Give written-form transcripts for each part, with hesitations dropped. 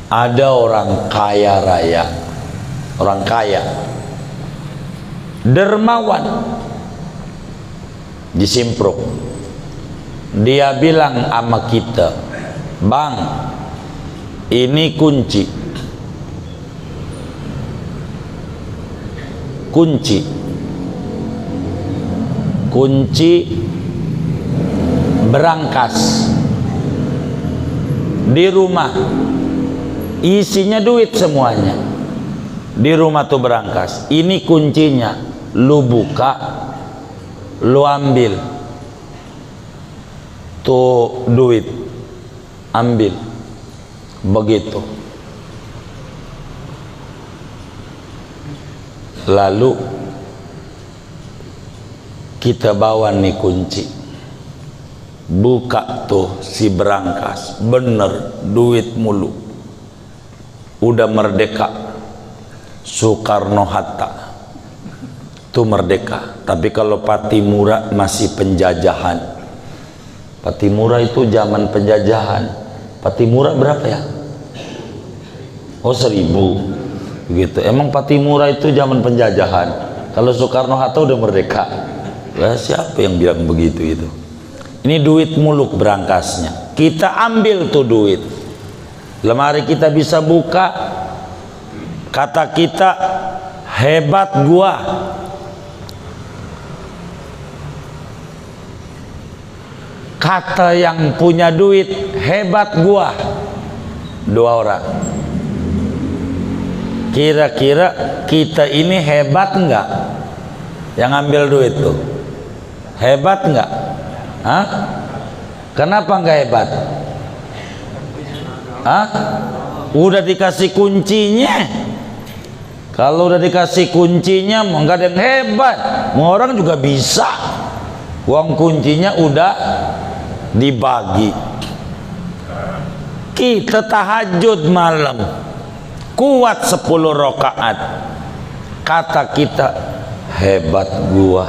Ada orang kaya raya, orang kaya, dermawan di Simpruk. Dia bilang sama kita, "Bang, ini kunci berangkas di rumah, isinya duit semuanya. Di rumah tuh berangkas, ini kuncinya, lu buka, lu ambil tuh duit, ambil." Begitu. Lalu kita bawa nih kunci, buka tuh si berangkas, bener duit mulu. Udah merdeka, Soekarno Hatta tuh merdeka. Tapi kalau Patimura masih penjajahan. Patimura itu zaman penjajahan. Patimura berapa ya? Oh, 1000 gitu. Emang Patimura itu zaman penjajahan. Kalau Soekarno Hatta udah merdeka. Lah, siapa yang bilang begitu itu? Ini duit muluk berangkasnya. Kita ambil tuh duit. Lemari kita bisa buka. Kata kita, hebat gua. Kata yang punya duit, hebat gua. 2 orang. Kira-kira kita ini hebat enggak? Yang ambil duit tuh hebat enggak? Hah? Kenapa enggak hebat? Hah? Udah dikasih kuncinya. Kalau udah dikasih kuncinya mau enggak ada yang hebat. Mau orang juga bisa. Uang kuncinya udah dibagi. Kita tahajud malam, kuat 10 rakaat. Kata kita, hebat gua.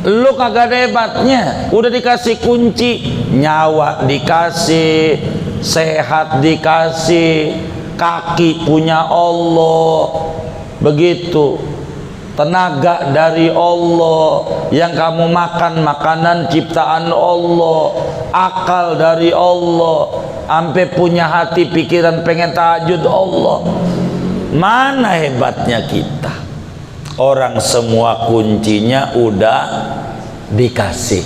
Lu kagak ada hebatnya. Udah dikasih kunci, nyawa dikasih, sehat dikasih, kaki punya Allah. Begitu. Tenaga dari Allah, yang kamu makan makanan ciptaan Allah, akal dari Allah, sampai punya hati pikiran pengen tahajud Allah. Mana hebatnya kita? Orang semua kuncinya udah dikasih.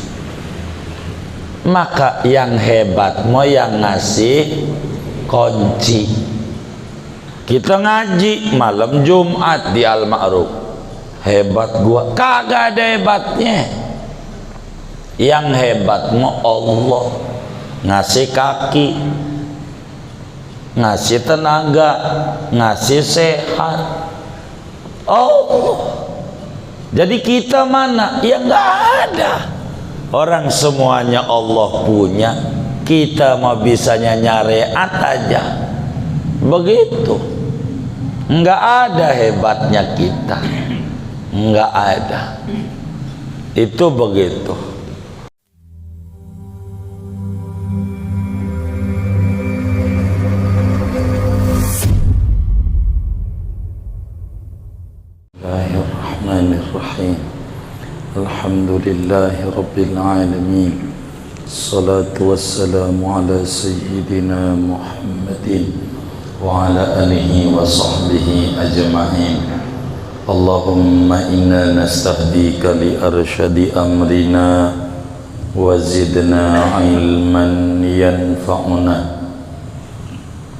Maka yang hebat mau yang ngasih kunci. Kita ngaji malam Jumat di Al-Ma'ruf. Hebat gua, kagak ada hebatnya. Yang hebat mau Allah, ngasih kaki, ngasih tenaga, ngasih sehat Allah. Jadi kita mana? Ya nggak ada. Orang semuanya Allah punya, kita mau bisanya nyariat aja. Begitu. Nggak ada hebatnya kita. Enggak ada. Itu begitu. Bismillahirrahmanirrahim. Alhamdulillahi rabbil alamin. Salatu wassalamu ala sayyidina Muhammadin wa ala alihi wa sahbihi ajma'in. Allahumma inna nastahdika li arsyadi amrina wa zidna ilman yanfa'una.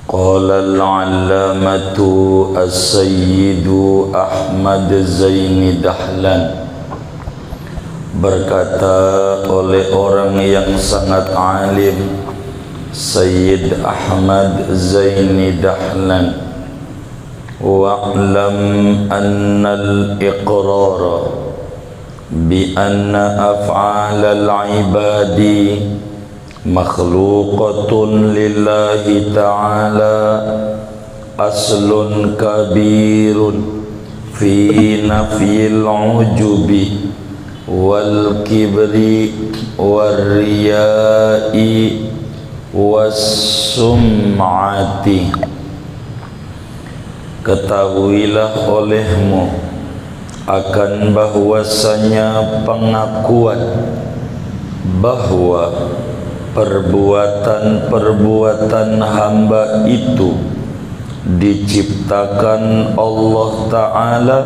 Qala al-allamatu as-sayyidu Ahmad Zaini Dahlan, berkata oleh orang yang sangat alim, Sayyid Ahmad Zaini Dahlan, wa'lam anna al-iqrara bi anna af'alal ibadi makhluqatun lillahi ta'ala aslun kabirun fi nafyil ujubi wal kibri wal riya'i was-sum'ati. Ketahuilah olehmu akan bahwasanya pengakuan bahwa perbuatan-perbuatan hamba itu diciptakan Allah Ta'ala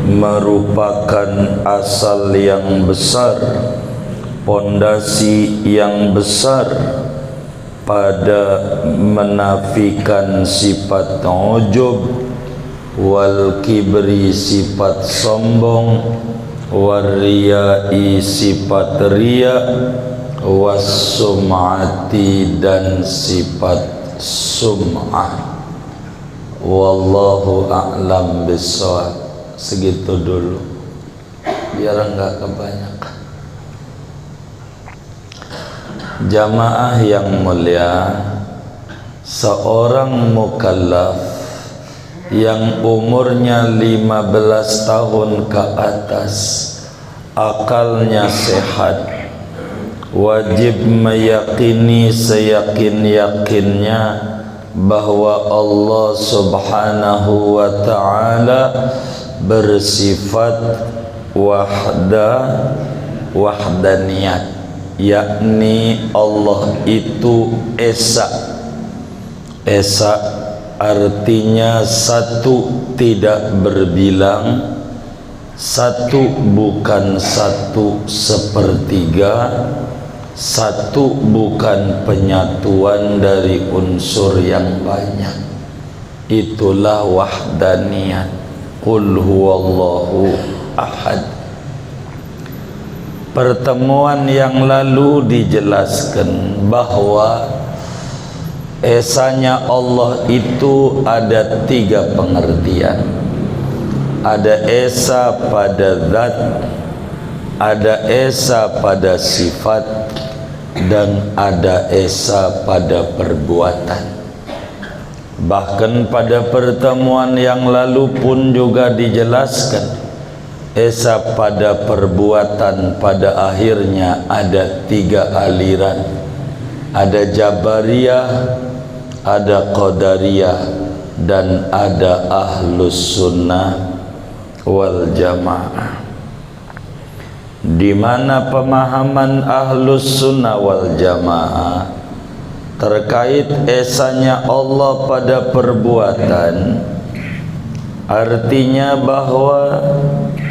merupakan asal yang besar, pondasi yang besar pada menafikan sifat ujub, wal kibri sifat sombong, wal riyai sifat riya, was sum'ati dan sifat sum'ah. Wallahu a'lam bishawab. Segitu dulu biar enggak kebanyakan. Jamaah yang mulia, seorang mukallaf yang umurnya 15 tahun ke atas, akalnya sehat, wajib meyakini seyakin-yakinnya bahwa Allah Subhanahu wa ta'ala bersifat wahdaniyat, yakni Allah itu esa. Esa artinya satu, tidak berbilang, satu bukan satu sepertiga, satu bukan penyatuan dari unsur yang banyak. Itulah wahdaniyat. Qul huwallahu ahad. Pertemuan yang lalu dijelaskan bahwa esanya Allah itu ada 3 pengertian. Ada esa pada zat, ada esa pada sifat, dan ada esa pada perbuatan. Bahkan pada pertemuan yang lalu pun juga dijelaskan esa pada perbuatan pada akhirnya ada 3 aliran. Ada Jabariyah, ada Qadariyah, dan ada Ahlus Sunnah wal Jamaah. Di mana pemahaman Ahlus Sunnah wal Jamaah terkait esanya Allah pada perbuatan, artinya bahwa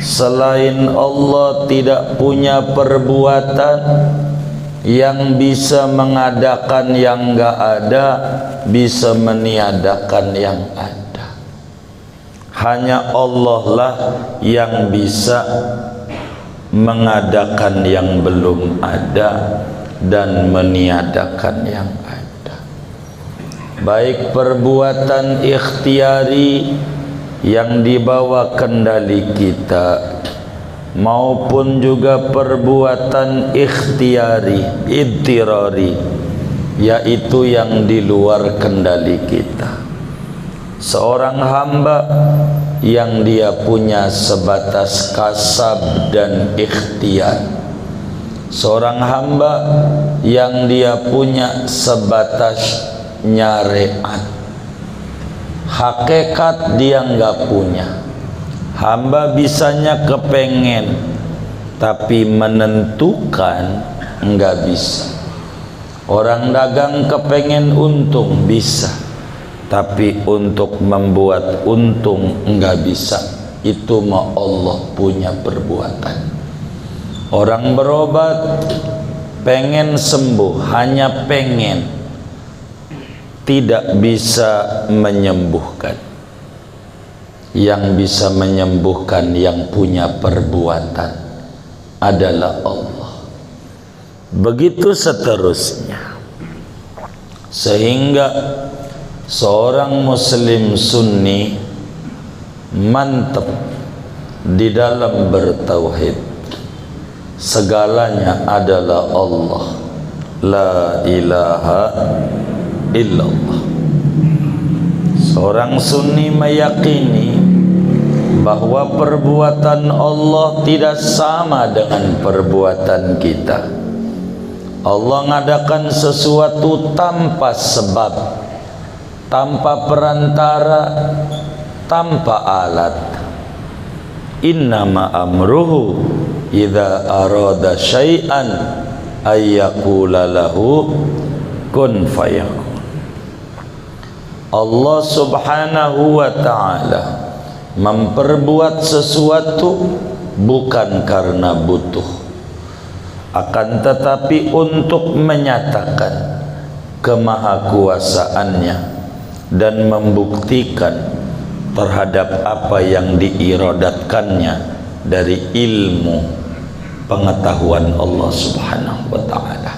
selain Allah tidak punya perbuatan yang bisa mengadakan yang enggak ada, bisa meniadakan yang ada. Hanya Allah lah yang bisa mengadakan yang belum ada dan meniadakan yang ada. Baik perbuatan ikhtiari yang dibawa kendali kita, maupun juga perbuatan ikhtiari, idtirari, yaitu yang di luar kendali kita. Seorang hamba yang dia punya sebatas kasab dan ikhtiar, seorang hamba yang dia punya sebatas nyareat, hakikat dia enggak punya. Hamba bisanya kepengen, tapi menentukan enggak bisa. Orang dagang kepengen untung bisa, tapi untuk membuat untung enggak bisa. Itu mah Allah punya perbuatan. Orang berobat pengen sembuh, hanya pengen, tidak bisa menyembuhkan. Yang bisa menyembuhkan, yang punya perbuatan adalah Allah. Begitu seterusnya. Sehingga seorang muslim sunni mantap di dalam bertauhid, segalanya adalah Allah, la ilaha illallah. Seorang sunni meyakini bahwa perbuatan Allah tidak sama dengan perbuatan kita. Allah ngadakan sesuatu tanpa sebab, tanpa perantara, tanpa alat. Innama amruhu idza arada syai'an ayyaqula lahu kun fayakun. Allah subhanahu wa ta'ala memperbuat sesuatu bukan karena butuh, akan tetapi untuk menyatakan kemahakuasaannya dan membuktikan terhadap apa yang diirodatkannya dari ilmu pengetahuan Allah subhanahu wa ta'ala.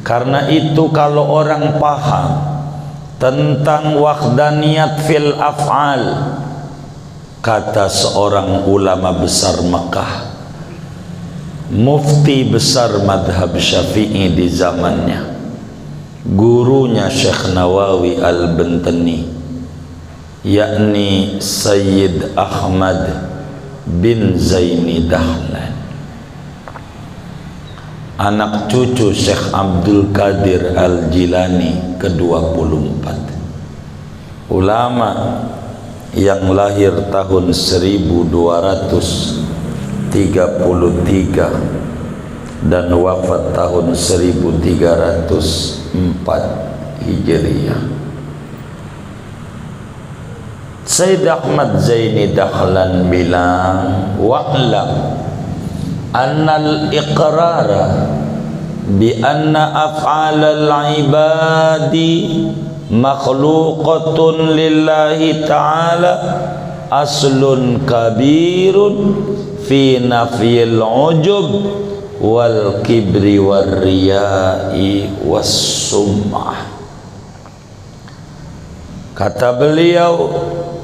Karena itu kalau orang paham tentang wahdaniyat fil af'al, kata seorang ulama besar Mekah, mufti besar madhab Syafi'i di zamannya, gurunya Syekh Nawawi Al-Bantani, yakni Sayyid Ahmad bin Zaini Dahlan, anak cucu Syekh Abdul Qadir Al-Jilani ke-24, ulama yang lahir tahun 1233 dan wafat tahun 1304 Hijriah. Sayyid Ahmad Zaini Dahlan bilang, wa'lam annal iqrara bi anna af'alal ibadi makhluqatun lillahi ta'ala aslun kabirun fi nafyil ujub wal kibri war riyai was sum'ah. Kata beliau,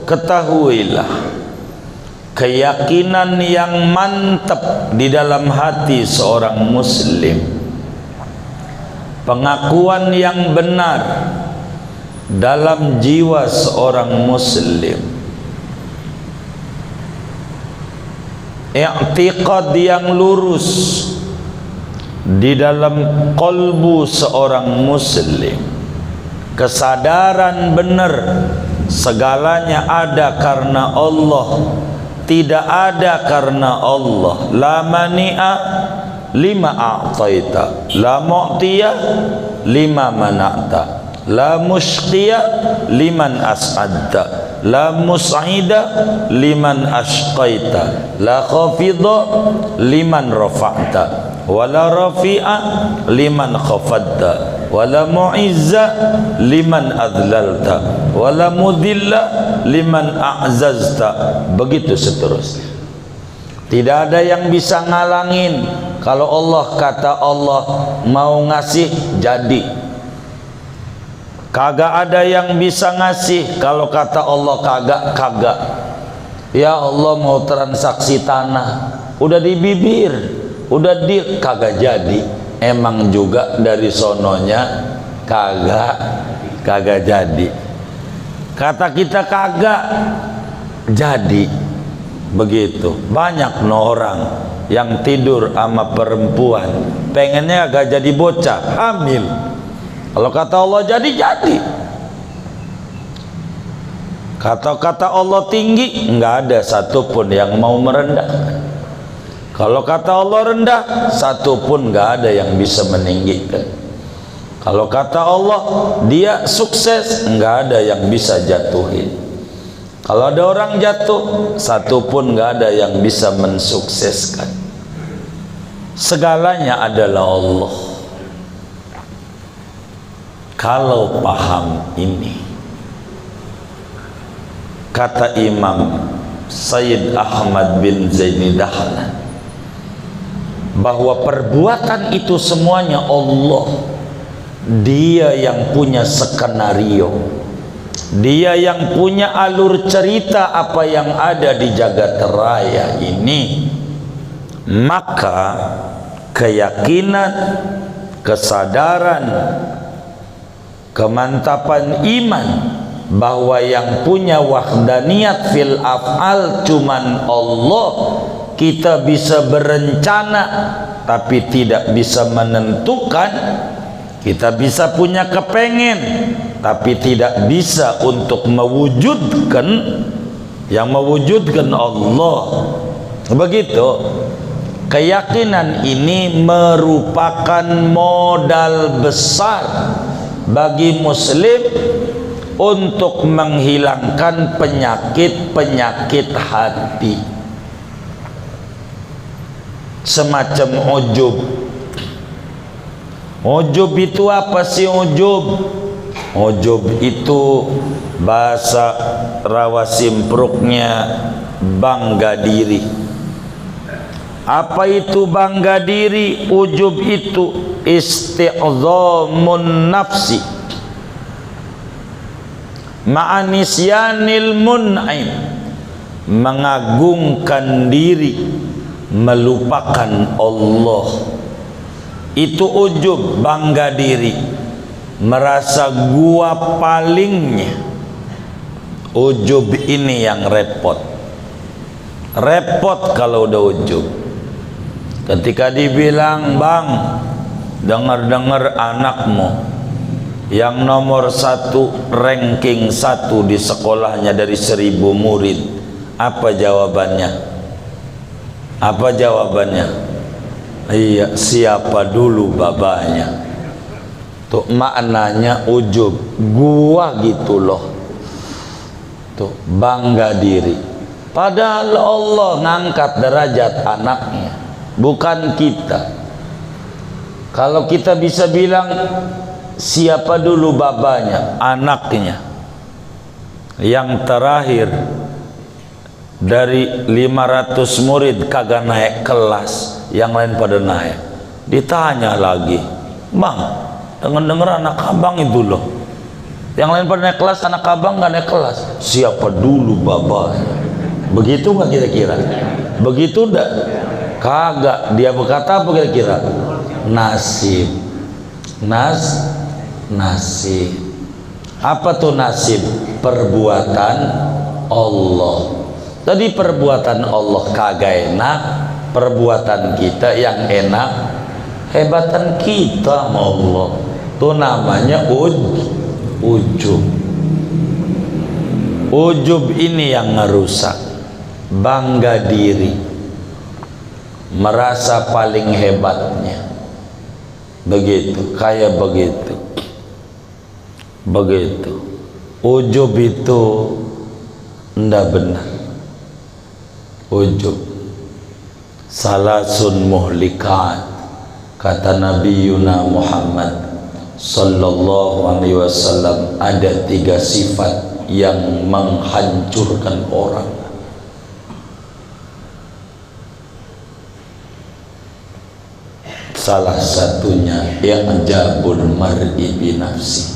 ketahuilah, keyakinan yang mantap di dalam hati seorang muslim, pengakuan yang benar dalam jiwa seorang muslim, i'tiqad yang lurus di dalam qalbu seorang muslim, kesadaran benar segalanya ada karena Allah, tidak ada karena Allah. La mani'a lima a'taita, la mu'tiya lima mana'ta, la mushqiya liman as'adta, la mus'ida liman ashqaita, la khafidha liman rafa'ta, wala rafi'a liman khafadta, wala mu'izza liman adlalta, wala mudilla liman a'zazta. Begitu seterusnya. Tidak ada yang bisa ngalangin. Kalau Allah kata Allah mau ngasih, jadi. Kagak ada yang bisa ngasih kalau kata Allah kagak. Ya Allah mau transaksi tanah, udah di bibir, udah di kagak jadi. Emang juga dari sononya kagak jadi. Kata kita kagak jadi. Begitu banyak orang yang tidur sama perempuan pengennya agak jadi bocah hamil. Kalau kata Allah jadi. Kata-kata Allah tinggi, nggak ada satupun yang mau merendahkan. Kalau kata Allah rendah, satupun nggak ada yang bisa meninggikan. Kalau kata Allah dia sukses, nggak ada yang bisa jatuhin. Kalau ada orang jatuh, satupun nggak ada yang bisa mensukseskan. Segalanya adalah Allah. Kalau paham ini, kata Imam Sayyid Ahmad bin Zaini Dahlan, bahwa perbuatan itu semuanya Allah. Dia yang punya skenario, dia yang punya alur cerita apa yang ada di jagat raya ini. Maka keyakinan, kesadaran, kemantapan iman bahwa yang punya wahdaniyat fil af'al cuman Allah, kita bisa berencana tapi tidak bisa menentukan. Kita bisa punya kepengen tapi tidak bisa untuk mewujudkan. Yang mewujudkan Allah. Begitu. Keyakinan ini merupakan modal besar bagi muslim untuk menghilangkan penyakit-penyakit hati semacam ujub. Ujub itu apa sih ujub? Ujub itu bahasa Rawa Simpruknya bangga diri. Apa itu bangga diri? Ujub itu isti'zamun nafsi ma'anisyanil mun'im, mengagungkan diri, melupakan Allah. Itu ujub, bangga diri, merasa gua palingnya. Ujub ini yang repot. Repot kalau udah ujub. Ketika dibilang, bang, dengar-dengar anakmu yang nomor 1, ranking 1 di sekolahnya dari 1000 murid. Apa jawabannya? Apa jawabannya? Iya, siapa dulu babanya? Tuh maknanya ujub, gua gitu loh. Tuh bangga diri. Padahal Allah ngangkat derajat anaknya, bukan kita. Kalau kita bisa bilang siapa dulu babanya? Anaknya. Yang terakhir dari 500 murid kagak naik kelas, yang lain pada naik. Ditanya lagi, bang, dengar-dengar anak abang itu loh, yang lain pada naik kelas, anak abang gak naik kelas. Siapa dulu babanya? Begitu gak kira-kira? Begitu enggak? Kagak. Dia berkata apa kira-kira? Nasib. Nasib. Apa tuh nasib? Perbuatan Allah. Tadi perbuatan Allah kagak enak, perbuatan kita yang enak. Hebatan kita sama Allah. Itu namanya ujub. Ujub ini yang ngerusak. Bangga diri, merasa paling hebatnya. Begitu, kayak begitu. Ujub itu ndak benar. Ujub salasun muhlikat, kata Nabi Yuna Muhammad sallallahu alaihi wasallam, ada 3 sifat yang menghancurkan orang. Salah satunya i'jabul mar'i bi nafsi.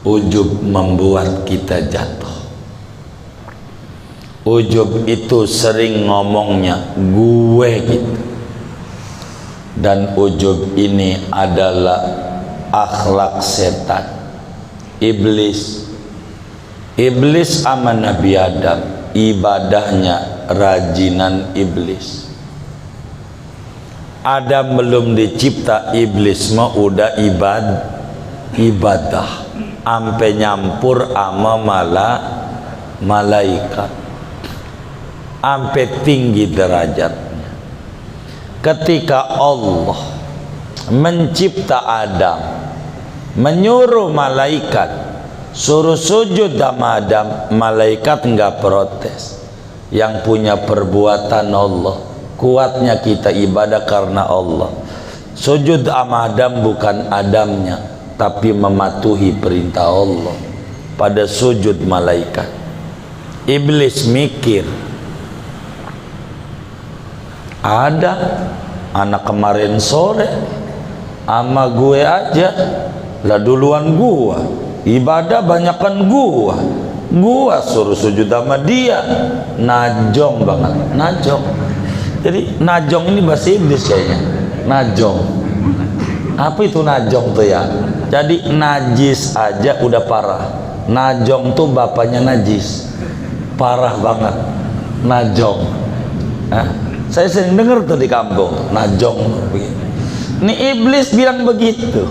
Ujub membuat kita jatuh. Ujub itu sering ngomongnya gue gitu. Dan ujub ini adalah akhlak setan, iblis. Iblis sama Nabi Adam, ibadahnya rajinan iblis. Adam belum dicipta, iblis mah udah ibadah ampe nyampur ama malaikat, ampe tinggi derajatnya. Ketika Allah mencipta Adam, menyuruh malaikat suruh sujud sama Adam, malaikat enggak protes. Yang punya perbuatan Allah. Kuatnya kita ibadah karena Allah. Sujud sama Adam bukan Adamnya, tapi mematuhi perintah Allah. Pada sujud malaikat, iblis mikir, ada anak kemarin sore sama gue aja lah, duluan gua ibadah banyakan gua suruh sujud sama dia. Najong banget, najong. Jadi najong ini bahasa iblis kayaknya. Najong. Apa itu najong tuh ya? Jadi najis aja udah parah. Najong tuh bapaknya najis. Parah banget. najong. Saya sering dengar tuh di kampung, najong begitu. Ini iblis bilang begitu.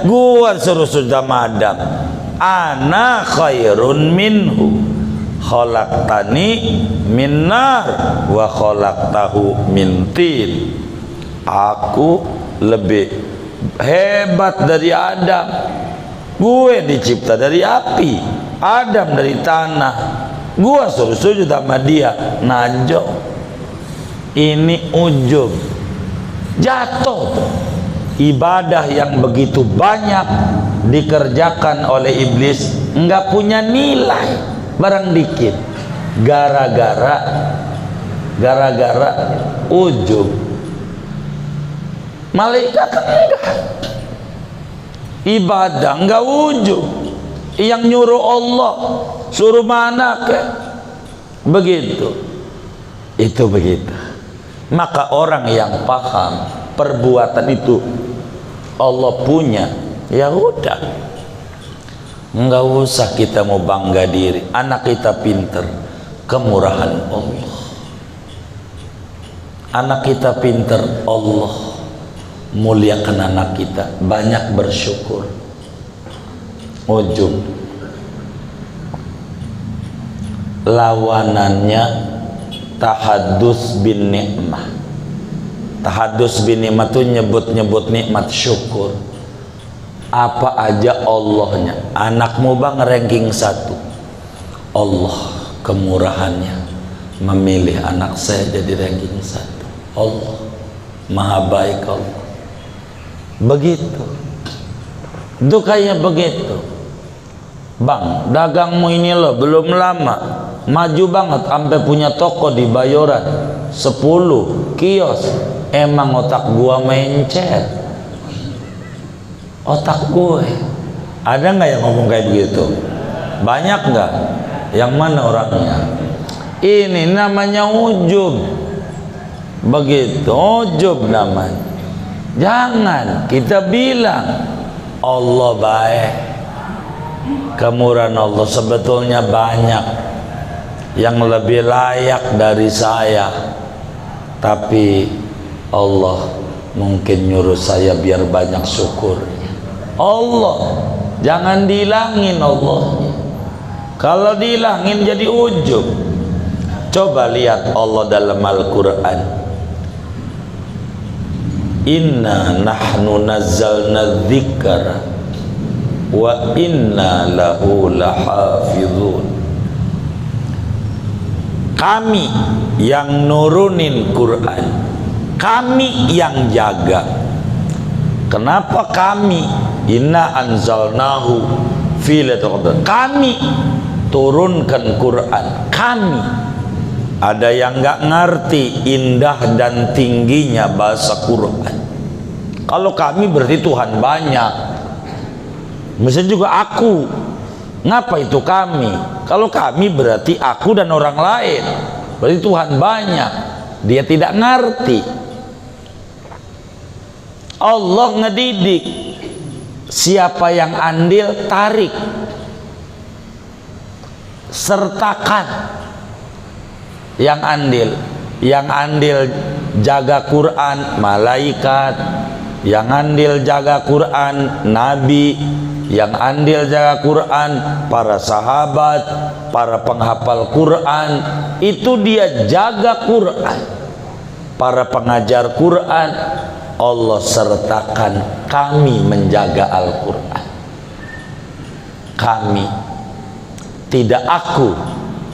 Gua suruh sudah madam, ana khairun minhu, khalaqtani min nar wa khalaqtahu min tin. Aku lebih hebat dari Adam. Gue dicipta dari api, Adam dari tanah. Gue suruh sujud sama dia, najong. Ini ujub, jatuh. Ibadah yang begitu banyak dikerjakan oleh iblis nggak punya nilai, barang dikit, gara-gara ujub. Malaikat enggak, ibadah enggak ujub, yang nyuruh Allah, suruh mana ke begitu, itu begitu. Maka orang yang paham perbuatan itu Allah punya, ya udah, nggak usah kita mau bangga diri. Anak kita pinter, kemurahan Allah. Anak kita pinter, Allah muliakan anak kita, banyak bersyukur. Ujub lawanannya tahadus bin nikmah. Tahadus bin nikmah itu nyebut-nyebut nikmat, syukur. Apa aja Allahnya. Anakmu bang ranking 1, Allah kemurahannya memilih anak saya jadi ranking 1. Allah maha baik. Allah begitu, itu kayak begitu. Bang, dagangmu ini loh belum lama maju banget, sampai punya toko di Bayoran 10 kios. Emang otak gua mencet, otak gue. Ada nggak yang ngomong kayak begitu? Banyak nggak? Yang mana orangnya? Ini namanya ujub. Begitu, ujub namanya. Jangan kita bilang Allah baik, kemurahan Allah. Sebetulnya banyak yang lebih layak dari saya, tapi Allah mungkin nyuruh saya biar banyak syukur. Allah jangan dihilangin Allah. Kalau dihilangin jadi ujub. Coba lihat Allah dalam Al-Quran, inna nahnu nazzalna dzikra wa inna lahu lahafizun. Kami yang nurunin Quran, kami yang jaga. Kenapa kami? Inna anzalnahu fi lailatul qadar. Kami turunkan Quran, kami. Ada yang nggak ngerti indah dan tingginya bahasa Quran. Kalau kami berarti Tuhan banyak. Misalnya juga aku. Ngapa itu kami? Kalau kami berarti aku dan orang lain. Berarti Tuhan banyak. Dia tidak ngerti. Allah ngedidik. Siapa yang andil, tarik, sertakan. Yang andil jaga Quran, malaikat. Yang andil jaga Quran, nabi. Yang andil jaga Quran, para sahabat, para penghafal Quran. Itu dia jaga Quran. Para pengajar Quran, Allah sertakan kami menjaga Al-Quran. Kami, tidak aku,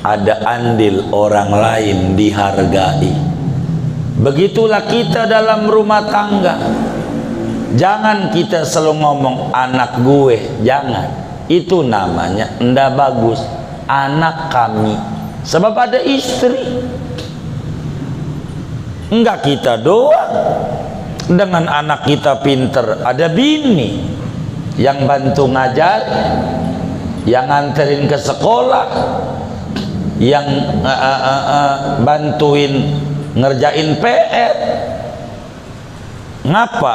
ada andil orang lain dihargai. Begitulah kita dalam rumah tangga. Jangan kita selalu ngomong anak gue, jangan. Itu namanya ndak bagus. Anak kami, sebab ada istri. Enggak kita doang. Dengan anak kita pinter, ada bini yang bantu ngajar, yang nganterin ke sekolah, yang bantuin ngerjain PR. Ngapa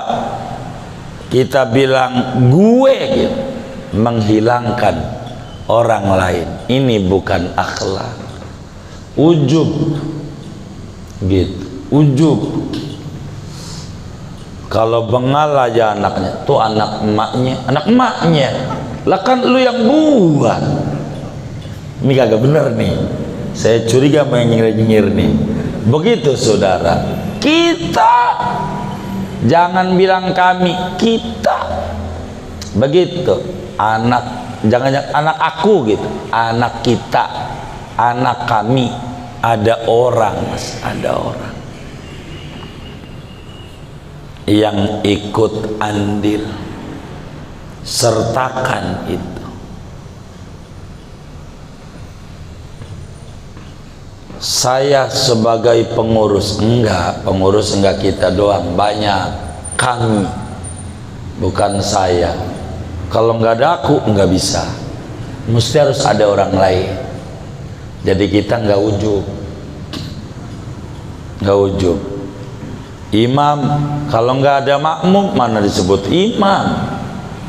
kita bilang gue gitu? Menghilangkan orang lain. Ini bukan akhlak. ujub gitu, ujub. Kalau bengal aja anaknya, tuh anak emaknya lah, kan lu yang buat. Ini kagak bener nih, saya curiga main nyengir nih. Begitu saudara, kita jangan bilang kami, kita begitu. Anak, jangan anak aku gitu, anak kita, anak kami. Ada orang, mas, ada orang yang ikut andil, sertakan itu. Saya sebagai pengurus enggak kita doang, banyak, kami, bukan saya. Kalau nggak ada aku nggak bisa, mesti harus ada orang lain. Jadi kita nggak ujub. Imam, kalau nggak ada makmum mana disebut imam,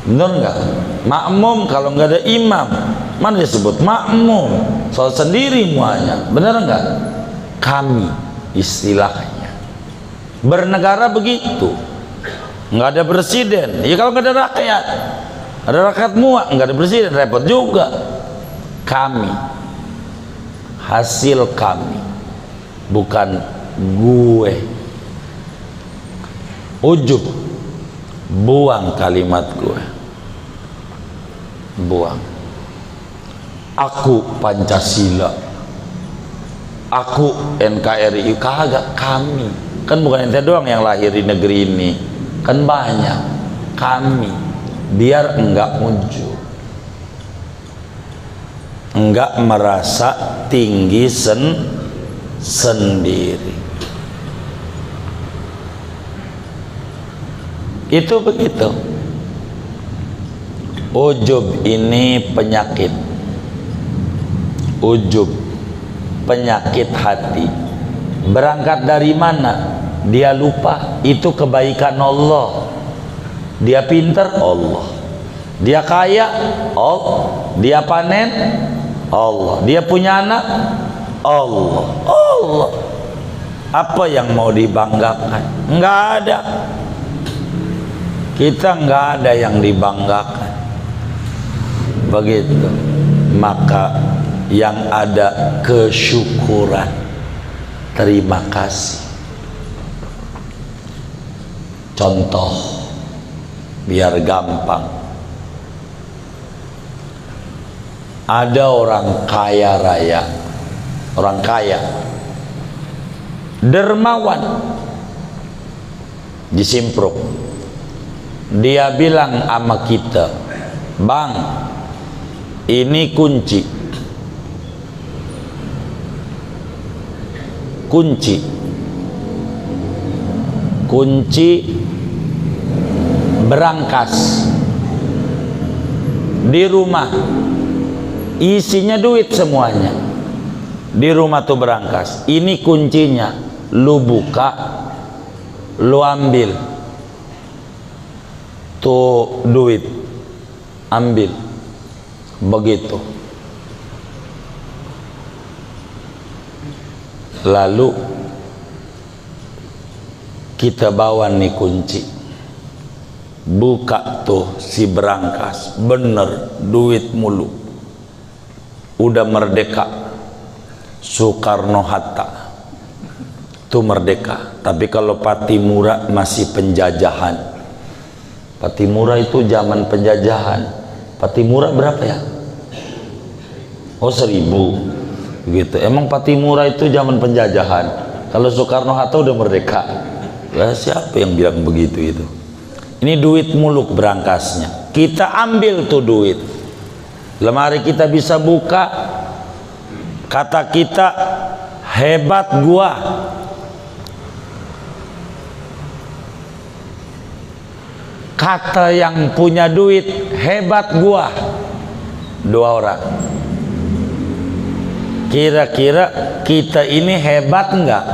bener nggak? Makmum kalau nggak ada imam mana disebut makmum, soal sendiri muanya, bener nggak? Kami istilahnya bernegara begitu, nggak ada presiden. Ya kalau nggak ada rakyat, ada rakyat muak, nggak ada presiden, repot juga. Kami, hasil kami, bukan gue. Ujub, buang kalimat gue, buang. Aku Pancasila, aku NKRI, kagak, kami. Kan bukan ente doang yang lahir di negeri ini, kan banyak. Kami, biar enggak ujub, enggak merasa tinggi sendiri. Itu begitu. Ujub ini penyakit. Ujub, penyakit hati. Berangkat dari mana? Dia lupa itu kebaikan Allah. Dia pintar, Allah. Dia kaya, Allah. Dia panen, Allah. Dia punya anak, Allah. Allah. Apa yang mau dibanggakan? Enggak ada. Kita nggak ada yang dibanggakan. Begitu. Maka yang ada kesyukuran, terima kasih. Contoh biar gampang. Ada orang kaya raya, orang kaya, dermawan, di Simpruk. Dia bilang sama kita, bang, ini kunci berangkas di rumah, isinya duit semuanya. Di rumah tuh berangkas, ini kuncinya, lu buka, lu ambil tuh duit, ambil. Begitu. Lalu kita bawa nih kunci, buka tuh si berangkas, bener duit mulu. Udah merdeka, Soekarno-Hatta tuh merdeka. Tapi kalau Patimura masih penjajahan. Patimura itu zaman penjajahan. Patimura berapa ya? Oh 1000 gitu. Emang Patimura itu zaman penjajahan. Kalau Soekarno-Hatta udah merdeka. Ya siapa yang bilang begitu itu? Ini duit muluk berangkasnya. Kita ambil tuh duit. Lemari kita bisa buka. Kata kita, hebat gua. Kata yang punya duit, hebat gua. 2 orang. Kira-kira kita ini hebat enggak?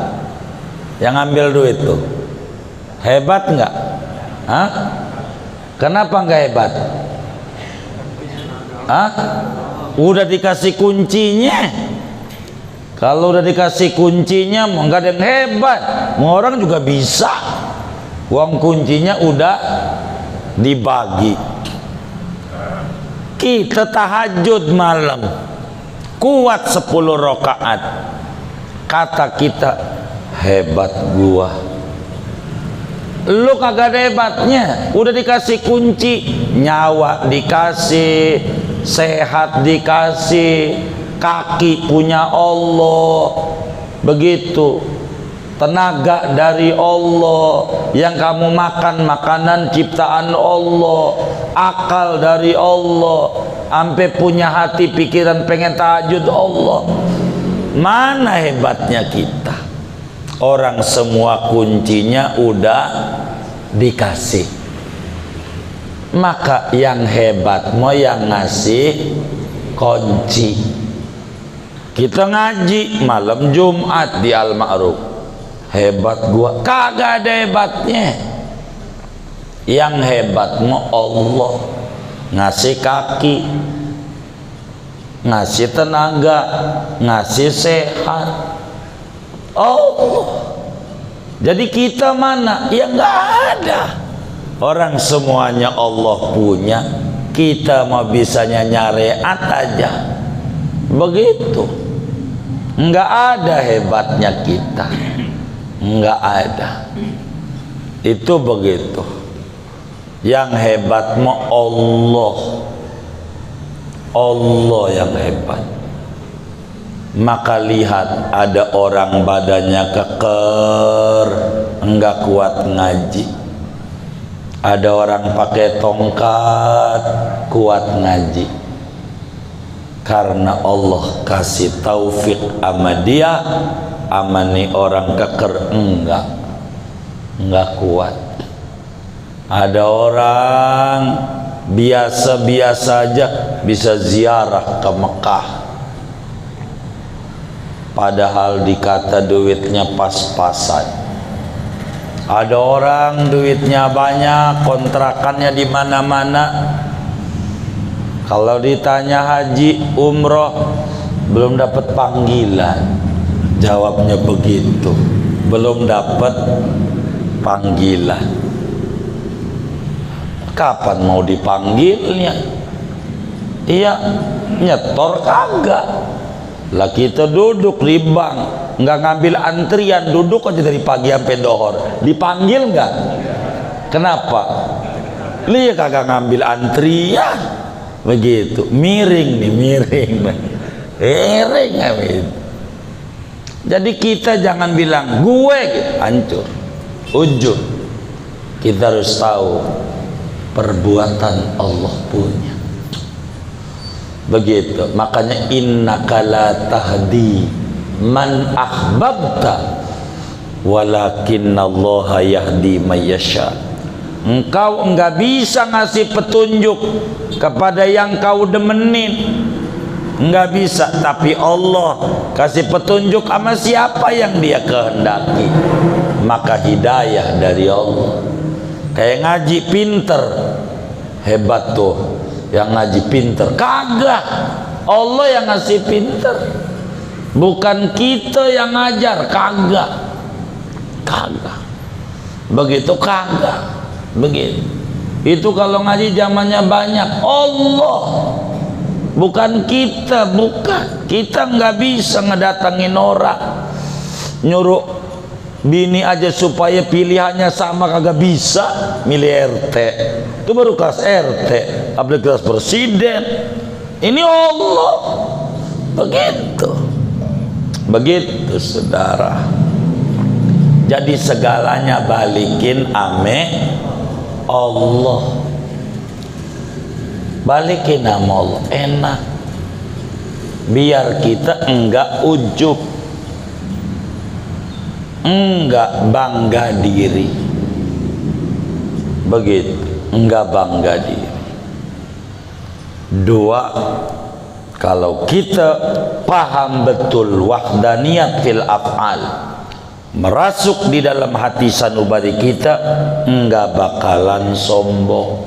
Yang ambil duit tuh hebat enggak? Hah? Kenapa enggak hebat? Hah? Udah dikasih kuncinya, Kalau udah dikasih kuncinya mau nggak ada yang hebat, mau orang juga bisa. Uang kuncinya udah dibagi. Kita tahajud malam kuat 10 rakaat, kata kita hebat gua. Lu kagak ada hebatnya, udah dikasih kunci, nyawa dikasih, sehat dikasih, kaki punya Allah, begitu, tenaga dari Allah, yang kamu makan makanan ciptaan Allah, akal dari Allah, sampai punya hati pikiran pengen tahajud Allah. Mana hebatnya kita? Orang semua kuncinya udah dikasih. Maka yang hebat mau yang ngasih kunci. Kita ngaji malam Jumat di Al-Ma'ruf, hebat gua, kagak ada hebatnya. Yang hebat mau Allah, ngasih kaki, ngasih tenaga, ngasih sehat Allah. Jadi kita mana? Ya nggak ada. Orang semuanya Allah punya, kita mau bisanya nyariat aja, begitu. Nggak ada hebatnya kita, nggak ada. Itu begitu. Yang hebat mau Allah, Allah yang hebat. Maka lihat, ada orang badannya keker, enggak kuat ngaji. Ada orang pakai tongkat, kuat ngaji. Karena Allah kasih taufik sama dia, amani orang keker enggak kuat. Ada orang biasa-biasa aja bisa ziarah ke Mekah, padahal dikata duitnya pas-pasan. Ada orang duitnya banyak, kontrakannya di mana-mana. Kalau ditanya haji, umroh, belum dapat panggilan. Jawabnya begitu, belum dapat panggilan. Kapan mau dipanggilnya? Iya, nyetor kagak. Lah kita duduk di bank, nggak ngambil antrian, duduk aja dari pagi sampai dohor. Dipanggil nggak? Kenapa? Lihat kagak ngambil antrian, begitu. Miring nih, miring. Miring. Jadi kita jangan bilang gue gitu, hancur, ujub. Kita harus tahu perbuatan Allah punya. Begitu, makanya innaka la tahdi man ahbabta walakinnallaha yahdi man yasha. Engkau enggak bisa ngasih petunjuk kepada yang kau demenin, enggak bisa, tapi Allah kasih petunjuk sama siapa yang dia kehendaki. Maka hidayah dari Allah. Kayak ngaji pinter, hebat tuh yang ngaji pinter. Kagak, Allah yang ngasih pinter, bukan kita yang ngajar. Kagak begitu, kagak begitu. Itu kalau ngaji zamannya banyak Allah, bukan kita. Bukan kita, nggak bisa ngedatangin orang, nyuruh bini aja supaya pilihannya sama kagak bisa. Milih RT itu baru kelas RT, apalagi kelas presiden. Ini Allah. Begitu saudara. Jadi segalanya balikin ame Allah, balikin sama Allah, enak. Biar kita enggak ujub, enggak bangga diri, begitu, enggak bangga diri. Dua, kalau kita paham betul wahdaniyat fil af'al, merasuk di dalam hati sanubari kita, enggak bakalan sombong.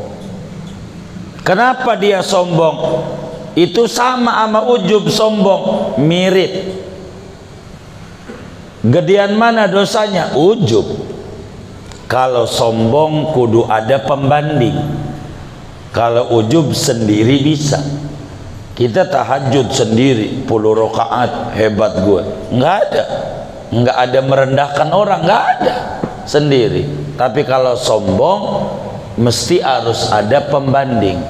Kenapa dia sombong? Itu sama ujub, sombong mirip. Gedean mana dosanya? Ujub. Kalau sombong kudu ada pembanding. Kalau ujub sendiri bisa. Kita tahajud sendiri 10 rakaat, hebat gue. Nggak ada. Nggak ada merendahkan orang, nggak ada. Sendiri. Tapi kalau sombong mesti harus ada pembanding.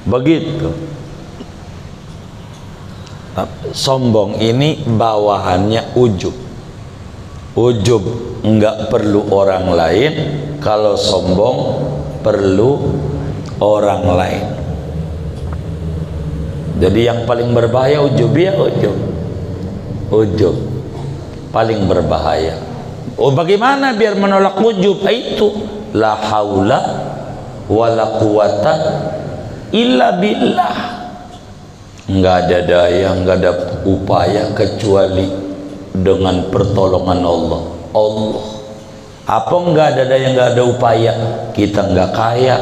Begitu. Sombong ini bawahannya ujub. Ujub enggak perlu orang lain, kalau sombong perlu orang lain. Jadi yang paling berbahaya ujub, ya ujub. Ujub paling berbahaya. Oh, bagaimana biar menolak ujub? Itu la haula wala quwata illa billah. Enggak ada daya, enggak ada upaya kecuali dengan pertolongan Allah. Allah. Apa enggak ada daya, enggak ada upaya? Kita enggak kaya,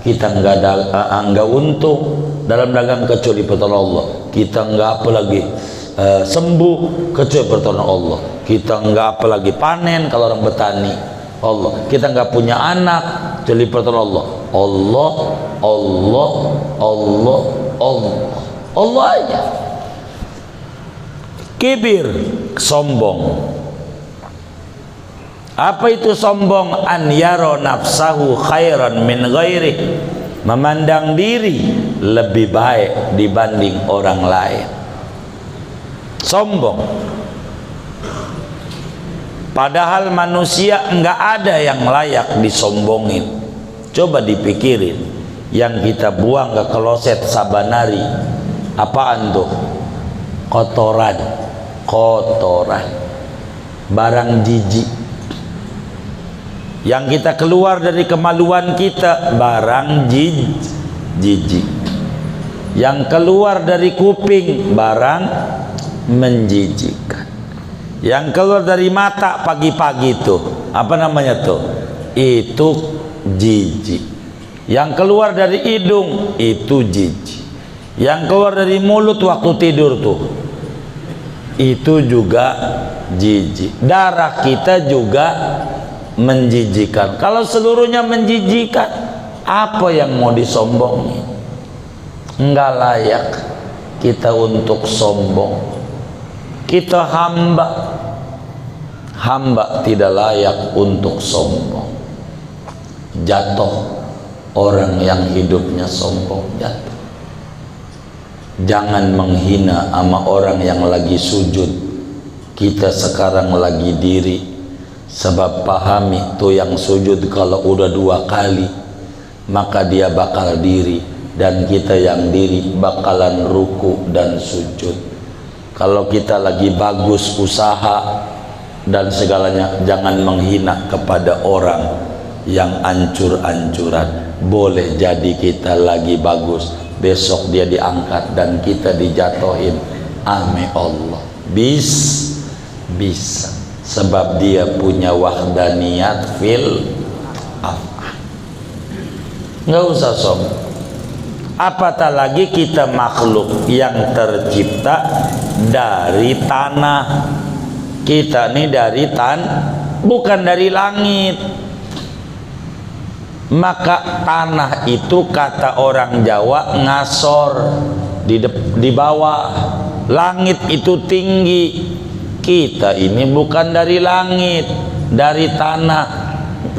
kita enggak enggak untung dalam dagang kecuali pertolongan Allah. Kita enggak apa lagi sembuh kecuali pertolongan Allah. Kita enggak apa lagi panen kalau orang bertani. Allah. Kita enggak punya anak kecuali pertolongan Allah. Allah, Allah, Allah, Allah. Allah aja. Kibir, sombong. Apa itu sombong? An yaro nafsahu khairan min ghairi. Memandang diri lebih baik dibanding orang lain. Sombong. Padahal manusia enggak ada yang layak disombongin. Coba dipikirin, yang kita buang ke kloset sabanari apaan tuh? Kotoran, kotoran, barang jijik. Yang kita keluar dari kemaluan kita barang jijik. Yang keluar dari kuping barang menjijikkan. Yang keluar dari mata pagi-pagi tuh apa namanya tuh? Itu jijik. Yang keluar dari hidung itu jijik. Yang keluar dari mulut waktu tidur tuh itu juga jijik. Darah kita juga menjijikan. Kalau seluruhnya menjijikan, apa yang mau disombongin? Enggak layak kita untuk sombong. Kita hamba tidak layak untuk sombong. Jatuh orang yang hidupnya sombong, jatuh. Jangan menghina sama orang yang lagi sujud. Kita sekarang lagi diri. Sebab pahami tuh yang sujud kalau udah 2 kali maka dia bakal diri, dan kita yang diri bakalan ruku dan sujud. Kalau kita lagi bagus usaha dan segalanya, jangan menghina kepada orang yang ancur-ancuran. Boleh jadi kita lagi bagus, besok dia diangkat dan kita dijatuhin. Ame Allah bisa, sebab dia punya wahdaniyat fil af'al. Nggak usah sombong. Apatah lagi kita makhluk yang tercipta dari tanah. Kita nih dari bukan dari langit. Maka tanah itu kata orang Jawa ngasor, di bawah. Langit itu tinggi. Kita ini bukan dari langit, dari tanah.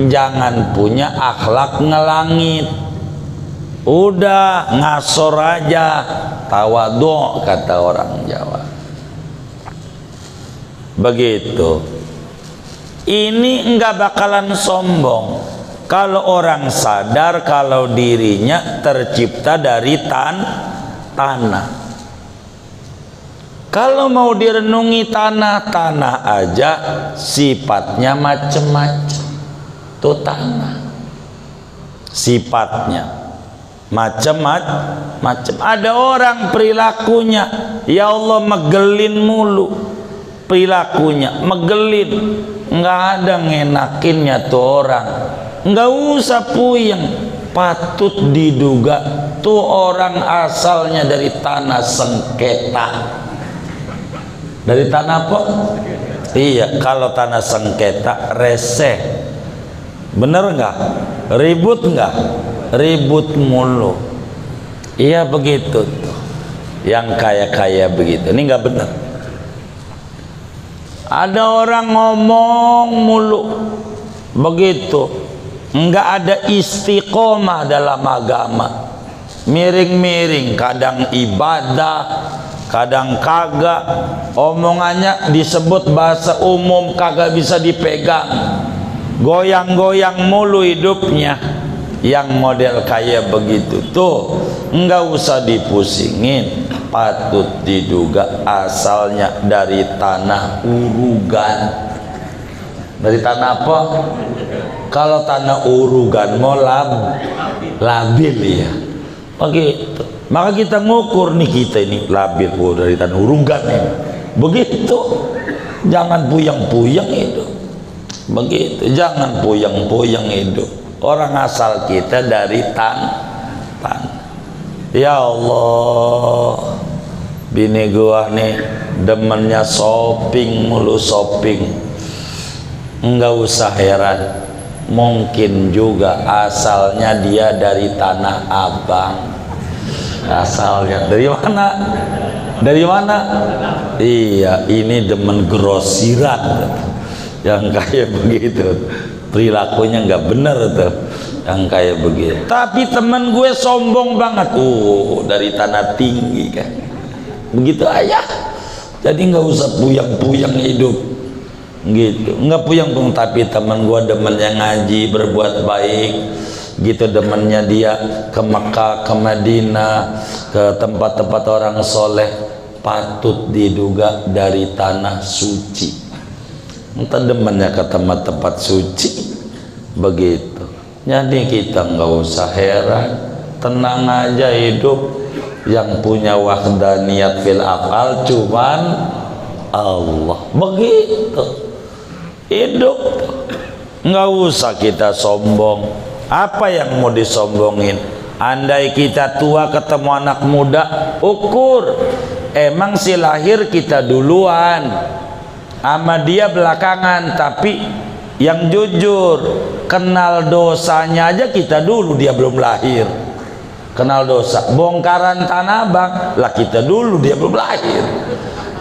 Jangan punya akhlak ngelangit. Udah ngasor aja, tawadhu kata orang Jawa. Begitu. Ini enggak bakalan sombong kalau orang sadar kalau dirinya tercipta dari tanah. Kalau mau direnungi tanah aja sifatnya macem-macem. Tuh tanah sifatnya macem-macem. Ada orang perilakunya, ya Allah, megelin mulu. Perilakunya megelin, nggak ada ngenakinnya tuh orang. Nggak usah puyeng, patut diduga tuh orang asalnya dari tanah sengketa. Dari tanah apa? Iya, kalau tanah sengketa reseh, bener nggak? Ribut nggak? Ribut mulu. Iya begitu tuh. Yang kaya-kaya begitu. Ini nggak benar. Ada orang ngomong mulu begitu, nggak ada istiqomah dalam agama, miring-miring, kadang ibadah, kadang kagak, omongannya disebut bahasa umum kagak bisa dipegang, goyang-goyang mulu hidupnya. Yang model kayak begitu tuh nggak usah dipusingin, patut diduga asalnya dari tanah urugan. Dari tanah apa? Kalau tanah urugan mau labil ya begitu. Maka kita ngukur nih, kita ini labil dari tanah urugan ini begitu. Jangan puyeng-puyeng hidup begitu, jangan puyeng-puyeng hidup. Orang asal kita dari tanah. Ya Allah, bini gua nih demennya shopping mulu, shopping. Enggak usah heran, mungkin juga asalnya dia dari Tanah Abang. Asalnya dari mana? Dari mana? Iya, ini demen grosiran yang kayak begitu. Perilakunya nggak bener tuh yang kayak begitu. Tapi temen gue sombong banget, dari tanah tinggi kan, begitu aja. Jadi nggak usah puyang-puyang hidup gitu, nggak puyang-puyang. Tapi temen gue demennya ngaji, berbuat baik gitu, demennya dia ke Mekah, ke Madinah, ke tempat-tempat orang soleh, patut diduga dari tanah suci. Entah demennya ke tempat-tempat suci begitu. Jadi kita nggak usah heran, tenang aja hidup. Yang punya wahdaniyat fil afal cuman Allah. Begitu hidup, nggak usah kita sombong. Apa yang mau disombongin? Andai kita tua ketemu anak muda, ukur emang si lahir kita duluan sama dia belakangan. Tapi yang jujur, kenal dosanya aja kita dulu, dia belum lahir. Kenal dosa, bongkaran Tanah Abang lah kita dulu, dia belum lahir.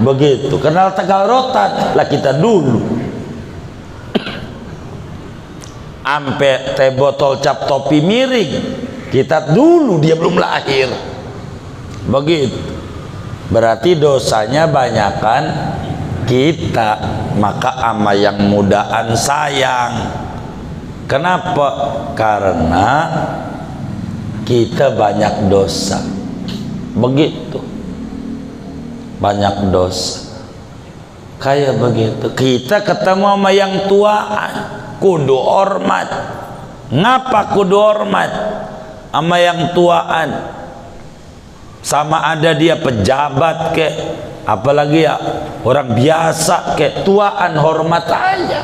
Begitu, kenal Tegal Rotan lah kita dulu. Ampe teh botol cap topi miring kita dulu, dia belum lahir. Begitu, berarti dosanya banyakan kita, maka ama yang mudaan sayang. Kenapa? Karena kita banyak dosa. Begitu, banyak dosa kayak begitu. Kita ketemu sama yang tuaan, kudu hormat. Ngapa kudu hormat sama yang tuaan? Sama ada dia pejabat kek, apalagi ya orang biasa kek, tuaan hormat aja.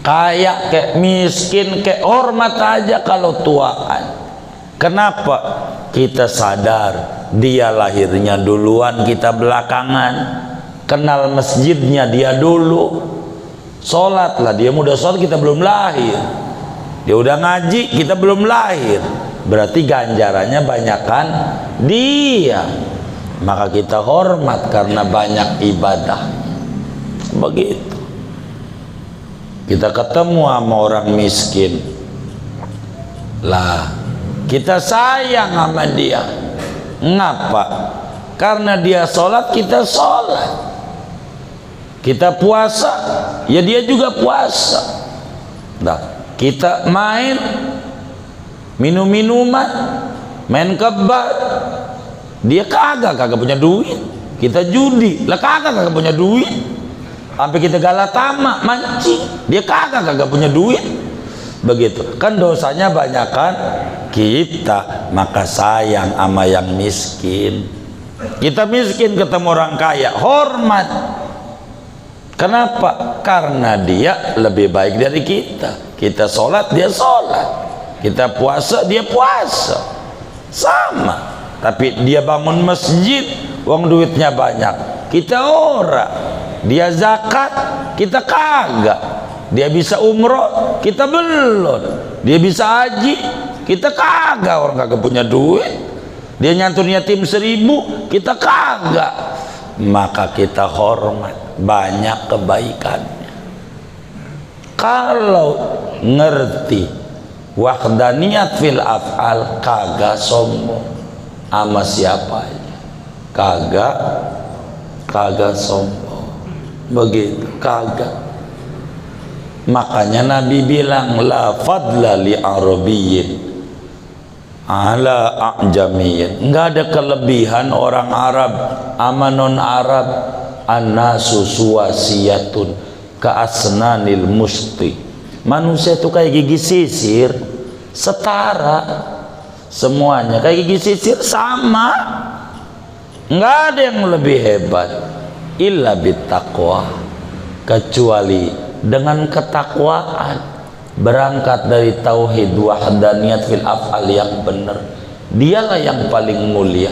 Kaya kek, miskin kek, hormat aja kalau tuaan. Kenapa? Kita sadar dia lahirnya duluan, kita belakangan. Kenal masjidnya dia dulu. Sholat lah, dia udah sholat, kita belum lahir. Dia udah ngaji, kita belum lahir. Berarti ganjarannya banyakan dia. Maka kita hormat karena banyak ibadah. Begitu. Kita ketemu sama orang miskin, lah kita sayang sama dia. Ngapa? Karena dia sholat, kita sholat. Kita puasa, ya dia juga puasa. Nah, kita main, minum minuman, main kebab, dia kagak punya duit. Kita judi, lah kagak punya duit. Sampai kita galatama, mancing, dia kagak punya duit. Begitu kan, dosanya banyakan kita, maka sayang sama yang miskin. Kita miskin ketemu orang kaya, hormat. Kenapa? Karena dia lebih baik dari kita. Kita sholat, dia sholat. Kita puasa, dia puasa. Sama. Tapi dia bangun masjid, uang duitnya banyak. Kita ora. Dia zakat, kita kagak. Dia bisa umroh, kita belum. Dia bisa haji, kita kagak. Orang kagak punya duit. Dia nyantur yatim 1000, kita kagak. Maka kita hormat, banyak kebaikannya. Kalau ngerti wahdaniyat fil af'al, kagak sombong sama siapa aja, kagak sombong, begitu, kagak. Makanya Nabi bilang la fadla li arabiyyin ala a'jamiyyin, enggak ada kelebihan orang Arab sama non Arab. Annasu suwasiyatun ka asnanil musti, manusia itu kayak gigi sisir, setara semuanya, kayak gigi sisir sama, nggak ada yang lebih hebat. Illa bittaqwa, kecuali dengan ketakwaan, berangkat dari tauhid wahdaniyat fil af'al yang benar, dialah yang paling mulia.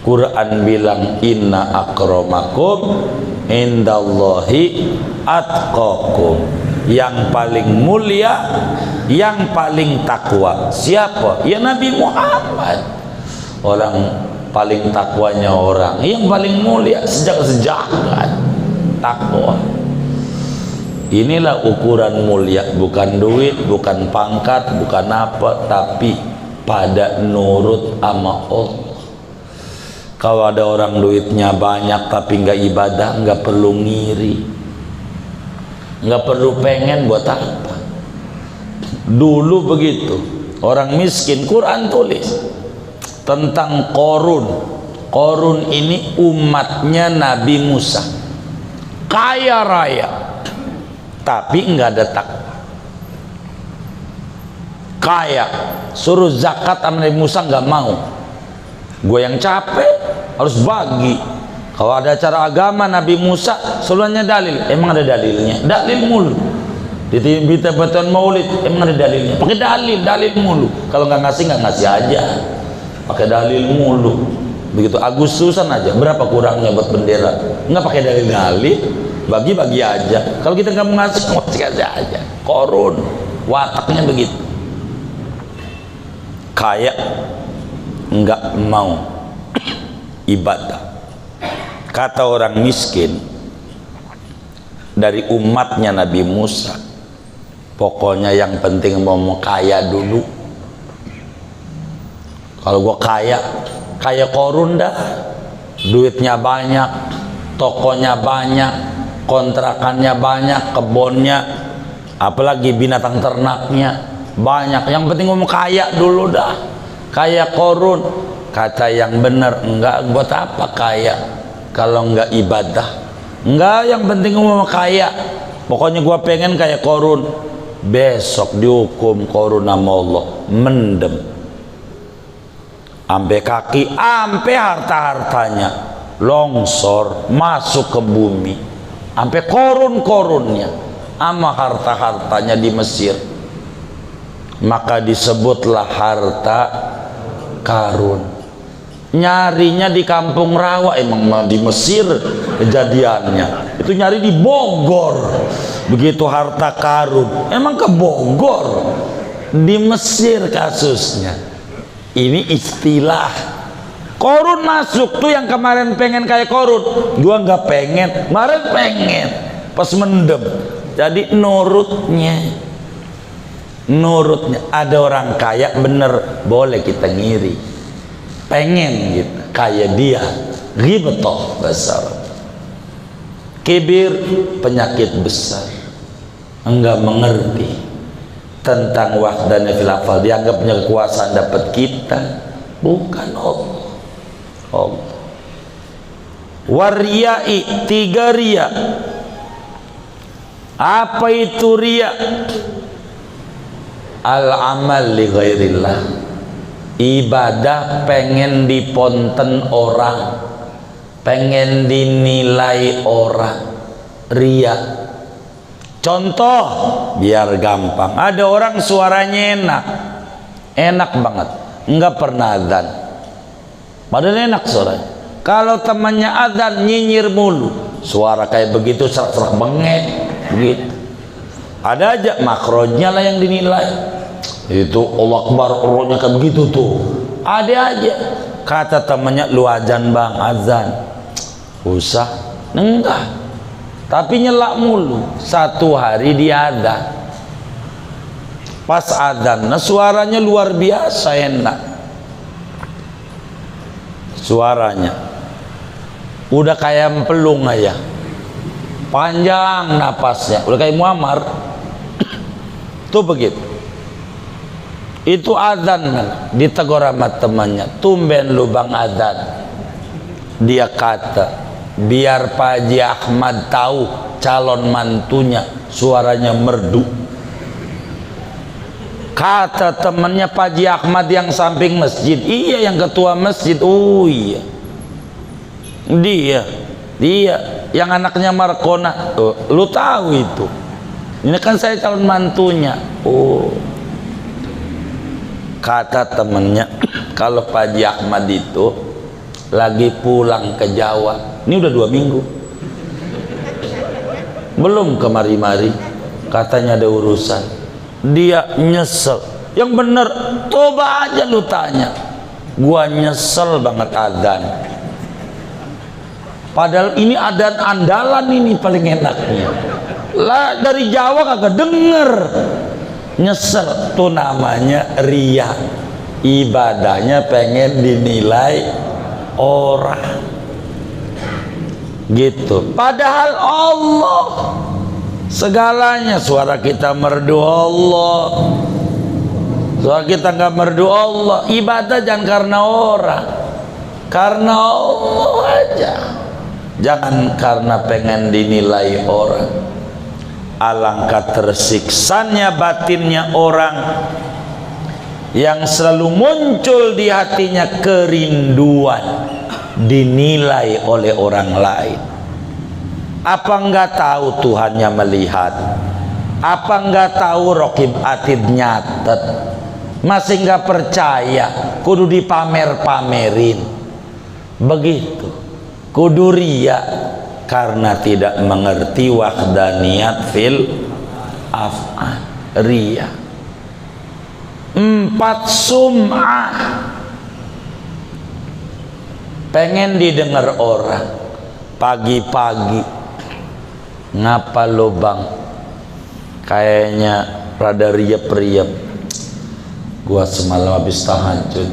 Quran bilang inna akramakum indallahi atqakum, yang paling mulia, yang paling takwa siapa? Ya Nabi Muhammad. Orang paling takwanya orang yang paling mulia sejak sejagat, takwa. Inilah ukuran mulia, bukan duit, bukan pangkat, bukan apa, tapi pada nurut sama Allah. Kalau ada orang duitnya banyak tapi nggak ibadah, nggak perlu ngiri, nggak perlu pengen, buat apa? Dulu begitu, orang miskin, Quran tulis tentang Qorun. Qorun ini umatnya Nabi Musa, kaya raya tapi nggak ada takwa. Kaya, suruh zakat sama Nabi Musa nggak mau. Gue yang capek harus bagi. Kalau ada acara agama Nabi Musa seluruhnya dalil, emang ada dalilnya? Dalil mulu. Di berita batuan maulid emang ada dalilnya? Pakai dalil mulu. Kalau nggak ngasih aja, pakai dalil mulu. Begitu Agustusan aja, berapa kurangnya buat bendera? Nggak pakai dalil, bagi aja. Kalau kita nggak mau ngasih aja. Qorun, wataknya begitu. Kaya nggak mau ibadah. Kata orang miskin dari umatnya Nabi Musa, pokoknya yang penting mau kaya dulu. Kalau gua kaya Qorun dah, duitnya banyak, tokonya banyak, kontrakannya banyak, kebunnya, apalagi binatang ternaknya banyak. Yang penting mau kaya dulu dah, kaya Qorun. Kata yang benar, enggak, buat apa kaya kalau enggak ibadah? Enggak, yang penting mau kaya. Pokoknya gua pengen kayak Qorun. Besok dihukum Qorun sama Allah, mendem ampe kaki, ampe harta-hartanya longsor masuk ke bumi, ampe Qorunnya sama harta-hartanya di Mesir. Maka disebutlah harta karun. Nyarinya di Kampung Rawa, emang di Mesir kejadiannya. Itu nyari di Bogor. Begitu harta karun, emang ke Bogor, di Mesir kasusnya. Ini istilah. Qorun masuk tuh, yang kemarin pengen kayak Qorun, gua nggak pengen, kemarin pengen, pas mendem. Jadi nurutnya ada orang kaya bener, boleh kita ngiri, pengen gitu kayak dia. Ghibtoh besar, kibir, penyakit besar, enggak mengerti tentang wahdaniyah fil af'al, dianggap punya kekuasaan dapat kita, bukan Allah. Wariyai, 3 riya. Apa itu riya? Al-amal li ghairillah, ibadah pengen diponten orang, pengen dinilai orang, riya. Contoh biar gampang, ada orang suaranya enak banget, nggak pernah adzan, padahal enak suaranya. Kalau temannya adzan nyinyir mulu, suara kayak begitu serak-serak bengek begitu. Ada aja makrojnya lah yang dinilai. Itu Allah Akbar, rohnya kayak begitu tuh. Ada aja. Kata temannya, lu azan bang, azan. Usah, enggak. Tapi nyelak mulu. Satu hari dia ada. Pas azan, nah suaranya luar biasa enak. Suaranya udah kayak empelung aja, panjang napasnya, udah kayak Muammar. Tuh begitu. Itu azan kan, ditegur sama temannya, tumben lu bang azan. Dia kata, biar Pak Haji Ahmad tahu calon mantunya suaranya merdu. Kata temannya, Pak Haji Ahmad yang samping masjid. Iya, yang ketua masjid. Oh iya, dia yang anaknya Markona. Oh, lu tahu itu, ini kan saya calon mantunya. Oh, kata temennya, kalau Pak Haji Ahmad itu lagi pulang ke Jawa, ini udah 2 minggu belum kemari-mari, katanya ada urusan. Dia nyesel. Yang bener, coba aja lu tanya, gua nyesel banget adzan, padahal ini adzan andalan, ini paling enaknya lah, dari Jawa kagak denger. Nyesel tuh namanya ria, ibadahnya pengen dinilai orang gitu, padahal Allah segalanya. Suara kita merdu Allah, suara kita nggak merdu Allah. Ibadah jangan karena orang, karena Allah aja, jangan karena pengen dinilai orang. Alangkah tersiksanya batinnya orang yang selalu muncul di hatinya kerinduan dinilai oleh orang lain. Apa enggak tahu Tuhannya melihat? Apa enggak tahu Raqib Atid nyatet? Masih enggak percaya? Kudu dipamer-pamerin begitu. Kudu ria karena tidak mengerti wahdaniyat fil af'al. Ria. 4 sum'ah, pengen didengar orang. Pagi-pagi, ngapa lo bang, kayaknya rada riap-riap. Gua semalam habis tahajud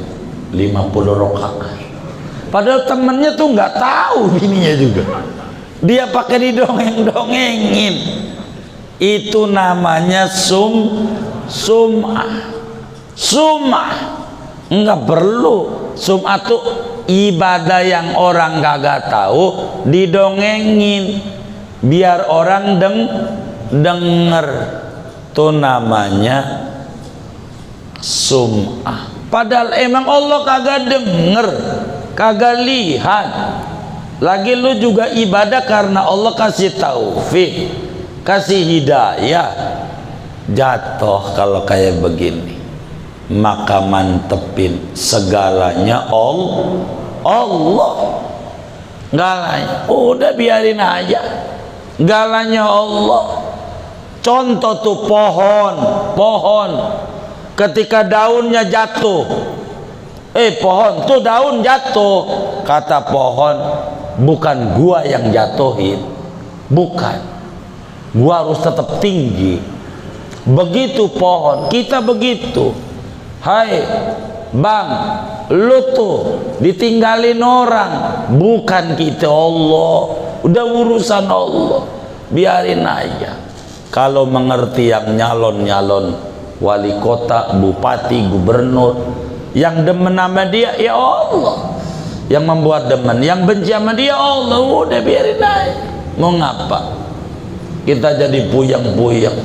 50 rakaat. Padahal temennya tuh nggak tahu bininya juga. Dia pakai didongeng-dongengin. Itu namanya sum'ah. Sum'ah nggak perlu. Sum'ah tuh ibadah yang orang kagak tahu didongengin biar orang denger. Tuh namanya sum'ah. Padahal emang Allah kagak denger, kagak lihat. Lagi lu juga ibadah karena Allah kasih taufik, kasih hidayah. Jatuh kalau kayak begini, maka mantepin segalanya Allah. Galanya udah biarin aja, galanya Allah. Contoh tuh pohon ketika daunnya jatuh, pohon tuh daun jatuh, kata pohon, bukan gua yang jatuhin, bukan, gua harus tetap tinggi. Begitu pohon, kita begitu. Hai bang, lu tuh ditinggalin orang, bukan kita, Allah. Udah urusan Allah, biarin aja. Kalau mengerti yang nyalon-nyalon wali kota, bupati, gubernur, yang demen sama dia ya Allah, yang membuat demen, yang benci sama dia Allah, udah biarin aja. Mau ngapa kita jadi puyeng-puyeng?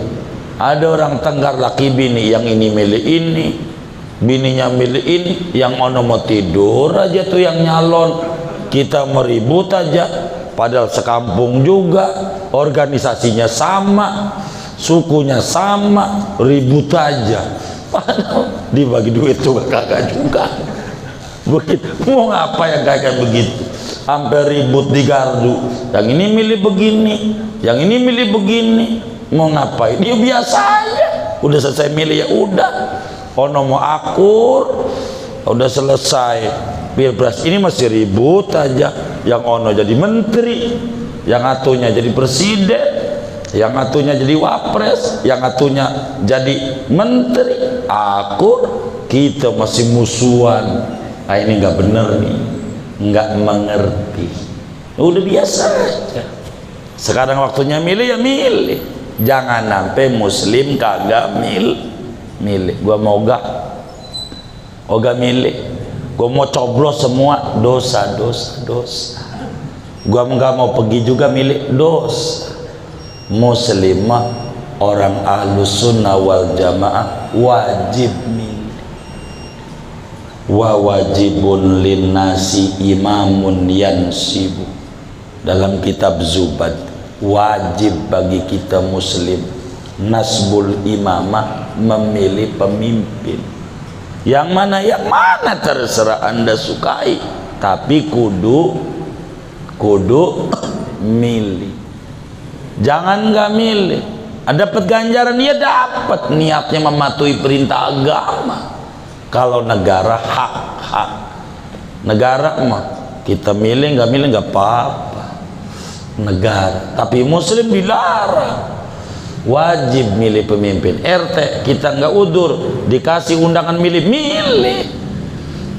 Ada orang tenggar laki bini, yang ini milih ini, bininya milih ini, yang ono mau tidur aja tuh yang nyalon, kita meribut aja. Padahal sekampung juga, organisasinya sama, sukunya sama, ribut aja. Padahal dibagi duit juga kagak juga. Begitu. Mau ngapa ya kayak begitu? Sampai ribut di gardu. Yang ini milih begini, yang ini milih begini. Mau ngapain? Ya biasa aja. Udah selesai milih ya udah. Ono mau akur, udah selesai. Pilpres ini masih ribut aja. Yang ono jadi menteri, yang atunya jadi presiden, yang atunya jadi wapres, yang atunya jadi menteri. Akur, kita masih musuhan. Ah, ini nggak bener nih, nggak mengerti. Udah biasa aja. Sekarang waktunya milih ya milih. Jangan sampai muslim kagak milih. Gua mau ogah milih. Gua mau coblos semua, dosa. Gua nggak mau pergi juga milih, dosa. Muslimah orang ahlus sunnah wal jamaah wajib milih. Wa wajibun linnasi imamun yansibu. Dalam kitab Zubad, wajib bagi kita muslim nasbul imamah, memilih pemimpin. Yang mana terserah Anda sukai, tapi kudu milih. Jangan nggak milih. Dapat ganjaran, ya dapat, niatnya mematuhi perintah agama. Kalau negara hak negara mah kita milih nggak apa-apa negara, tapi muslim dilarang. Wajib milih pemimpin. RT kita nggak udur, dikasih undangan milih.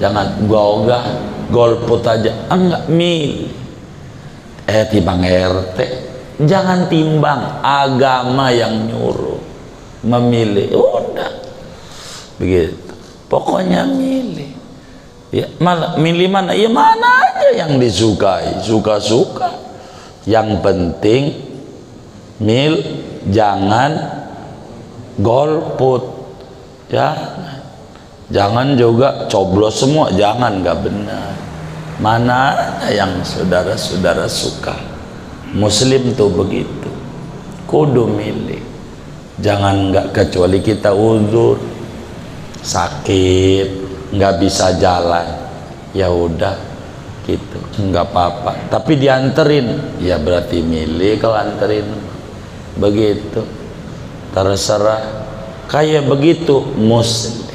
Jangan gua golput aja, enggak milih. Timbang RT, jangan timbang, agama yang nyuruh memilih. Udah begitu. Pokoknya milih. Ya, malah milih mana? Ya mana aja yang disukai, suka-suka. Yang penting jangan golput. Jangan juga coblos semua, jangan, nggak benar. Mana ada yang saudara-saudara suka? Muslim tuh begitu. Kudu milih. Jangan nggak, kecuali kita uzur, sakit, nggak bisa jalan, ya udah gitu, nggak apa-apa. Tapi dianterin, ya berarti milih. Kalau anterin begitu, terserah. Kayak begitu muslim.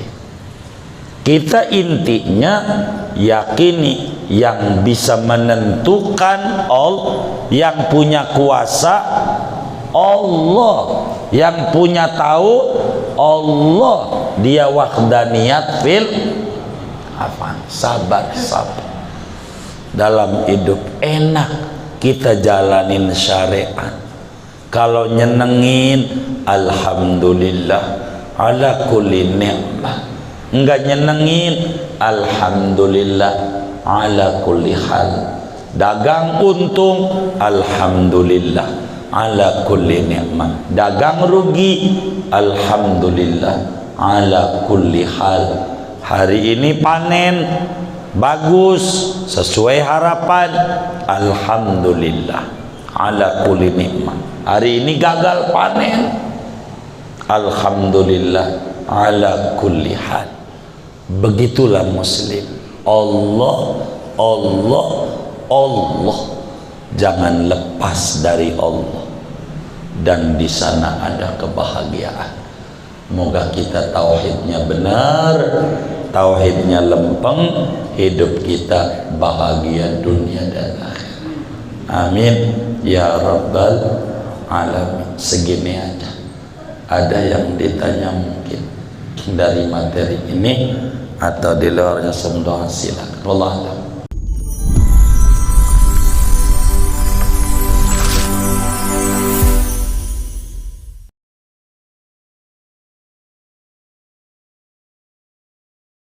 Kita intinya yakini yang bisa menentukan yang punya kuasa Allah, yang punya tahu Allah. Dia wahdaniyat fil afan, sabar dalam hidup. Enak kita jalanin syariat. Kalau nyenengin, alhamdulillah ala kulli ni'mah. Enggak nyenengin, alhamdulillah ala kulli hal. Dagang untung, alhamdulillah ala kulli ni'mah. Dagang rugi, alhamdulillah ala kulli hal. Hari ini panen bagus sesuai harapan, alhamdulillah ala kulli ni'mah. Hari ini gagal panen, alhamdulillah ala kulli hal. Begitulah muslim. Allah, jangan lepas dari Allah, dan di sana ada kebahagiaan. Moga kita tauhidnya benar, tauhidnya lempeng, hidup kita bahagia dunia dan akhirat. Amin ya rabbal alamin. Segini aja. Ada yang ditanya mungkin dari materi ini atau di luarnya, semoga silakan. Wallahu a'lam.